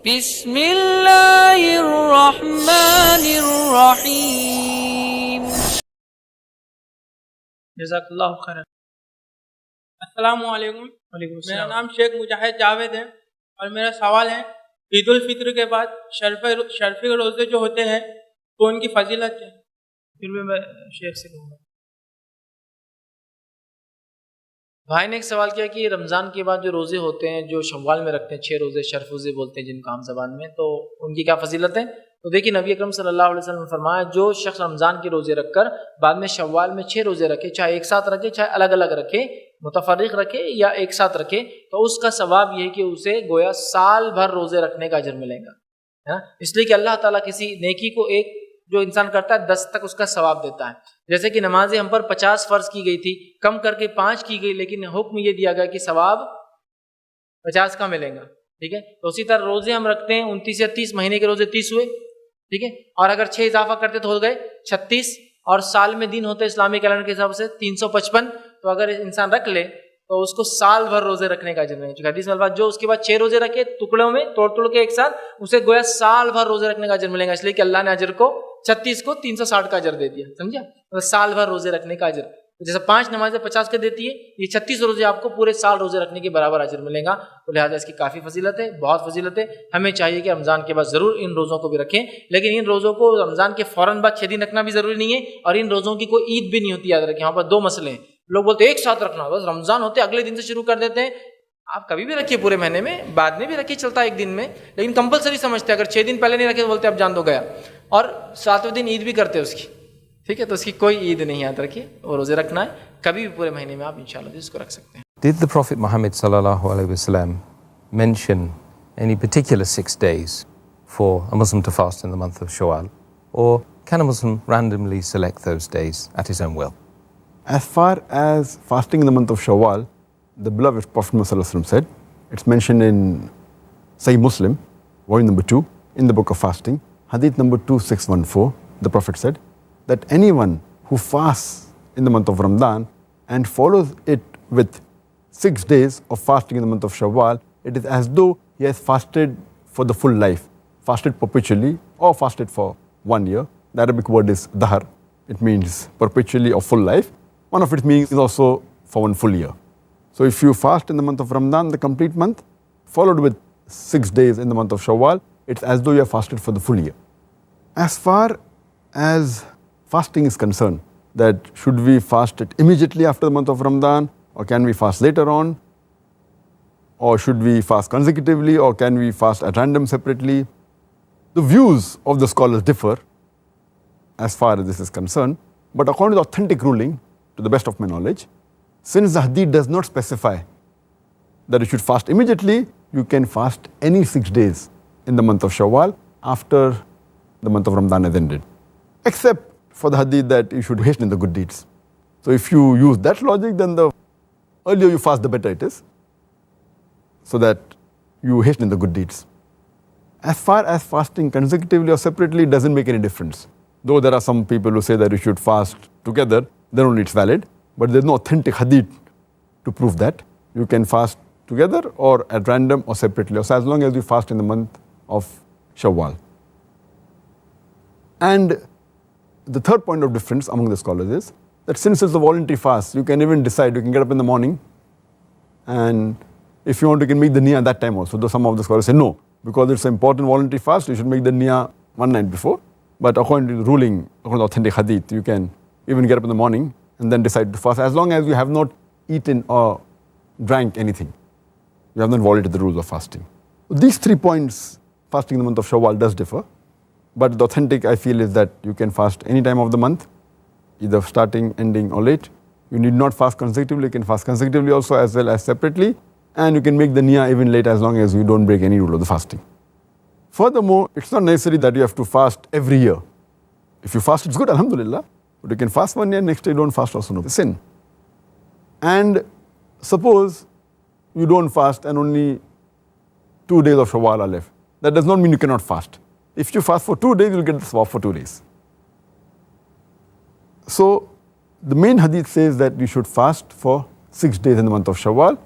بسم اللہ الرحمن الرحیم. جزاک اللہ خیر. السلام علیکم. میرا نام شیخ مجاہد جاوید ہے اور میرا سوال ہے عید الفطر کے بعد شرفی روزے جو ہوتے ہیں تو ان کی فضیلت ہے. پھر بھی میں شیخ سے کہوں گا. بھائی نے ایک سوال کیا کہ رمضان کے بعد جو روزے ہوتے ہیں جو شوال میں رکھتے ہیں 6 روزے شرف روزے بولتے ہیں جن کو عام زبان میں, تو ان کی کیا فضیلت ہے؟ تو دیکھیے نبی اکرم صلی اللہ علیہ وسلم نے فرمایا جو شخص رمضان کے روزے رکھ کر بعد میں شوال میں 6 روزے رکھے, چاہے ایک ساتھ رکھے چاہے الگ الگ رکھے, متفرق رکھے یا ایک ساتھ رکھے, تو اس کا ثواب یہ ہے کہ اسے گویا سال بھر روزے رکھنے کا اجر ملے گا. اس لیے کہ اللہ تعالیٰ کسی نیکی کو ایک جو انسان کرتا ہے 10 تک اس کا ثواب دیتا ہے. جیسے کہ نمازیں ہم پر 50 فرض کی گئی تھی, کم کر کے 5 کی گئی, لیکن حکم یہ دیا گیا کہ ثواب 50 کا ملے گا. ٹھیک ہے, تو اسی طرح روزے ہم رکھتے ہیں 29 یا 30, مہینے کے روزے 30 ہوئے. ٹھیک ہے, اور اگر 6 اضافہ کرتے تو ہو گئے 36, اور سال میں دن ہوتے اسلامی کیلنڈر کے حساب سے 355. تو اگر انسان رکھ لے تو اس کو سال بھر روزے رکھنے کا اجر ملے گا. حدیث میں الفاظ جو اس کے بعد 6 روزے رکھے ٹکڑوں میں توڑ کے ایک ساتھ, اسے گویا سال بھر روزے رکھنے کا اجر ملے گا. اس لیے کہ اللہ نے اجر کو 36 کو 360 کا اجر دے دیا. سمجھا, سال بھر روزے رکھنے کا اجر. جیسے 5 نمازیں 50 کے دیتی ہے, یہ 36 روزے آپ کو پورے سال روزے رکھنے کے برابر اجر ملے گا. تو لہٰذا اس کی کافی فضیلت ہے, بہت فضیلت ہے. ہمیں چاہیے کہ رمضان کے بعد ضرور ان روزوں کو بھی رکھیں, لیکن ان روزوں کو رمضان کے فوراً بعد 6 دن رکھنا بھی ضروری نہیں ہے, اور ان روزوں کی کوئی عید بھی نہیں ہوتی. یاد رکھیں, یہاں پر 2 مسئلے ہیں. لوگ بولتے ہیں ایک ساتھ رکھنا, بس رمضان ہوتے اگلے دن سے شروع کر دیتے ہیں. آپ کبھی بھی رکھیے پورے مہینے میں, بعد میں بھی رکھیے, چلتا ہے ایک دن میں, لیکن کمپلسری سمجھتے ہیں. اگر 6 دن پہلے نہیں رکھے تو بولتے اب جان دو گیا, اور 7ویں دن عید بھی کرتے ہیں اس کی. ٹھیک ہے, تو اس کی کوئی عید نہیں یاد رکھیے, وہ روزے رکھنا ہے کبھی بھی پورے مہینے میں آپ انشاءاللہ اس کو رکھ سکتے ہیں. Did the Prophet Muhammad sallallahu alaihi wasallam mention any particular 6 days for a Muslim to fast in the month of Shawwal, or can a Muslim randomly select those days at his own will? As far as fasting in the month of Shawwal, the beloved Prophet Muhammad sallallahu alaihi wasallam said, it's mentioned in Sahih Muslim, volume number 2, in the book of fasting, hadith number 2614, the Prophet said that anyone who fasts in the month of Ramadan and follows it with 6 days of fasting in the month of Shawwal, it is as though he has fasted for the full life, fasted perpetually or fasted for 1 year. The Arabic word is dahr. It means perpetually or full life. One of its meanings is also for 1 full year. So if you fast in the month of Ramadan, the complete month, followed with 6 days in the month of Shawwal, it's as though you have fasted for the full year. As far as fasting is concerned, that should we fast it immediately after the month of Ramadan, or can we fast later on, or should we fast consecutively, or can we fast at random separately? The views of the scholars differ as far as this is concerned, but according to the authentic ruling, to the best of my knowledge, since the hadith does not specify that you should fast immediately, you can fast any 6 days in the month of Shawwal after the month of Ramadan has ended, except for the hadith that you should hasten the good deeds. So if you use that logic, then the earlier you fast, the better it is, so that you hasten the good deeds. As far as fasting consecutively or separately, it doesn't make any difference. Though there are some people who say that you should fast together, then only it's valid, but there's no authentic hadith to prove that. You can fast together or at random or separately, so as long as you fast in the month of Shawwal. And the third point of difference among the scholars is that since it's a voluntary fast, you can even decide, you can get up in the morning, and if you want, you can make the niyyah that time also. Though some of the scholars say no, because it's an important voluntary fast, you should make the niyyah 1 night before. But according to the ruling, according to the authentic hadith, you can even get up in the morning and then decide to fast, as long as you have not eaten or drank anything. You have not violated the rules of fasting. These 3 points, fasting in the month of Shawwal does differ. But the authentic, I feel, is that you can fast any time of the month, either starting, ending, or late. You need not fast consecutively. You can fast consecutively also as well as separately. And you can make the niyyah even late as long as you don't break any rule of the fasting. Furthermore, it's not necessary that you have to fast every year. If you fast, it's good, alhamdulillah. But you can fast 1 year, next year you don't fast also, no sin. And suppose you don't fast and only 2 days of Shawwal are left. That does not mean you cannot fast. If you fast for 2 days, you'll get the sawab for 2 days. So the main hadith says that you should fast for 6 days in the month of Shawwal.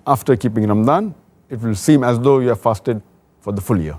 After keeping Ramadan, it will seem as though you have fasted for the full year.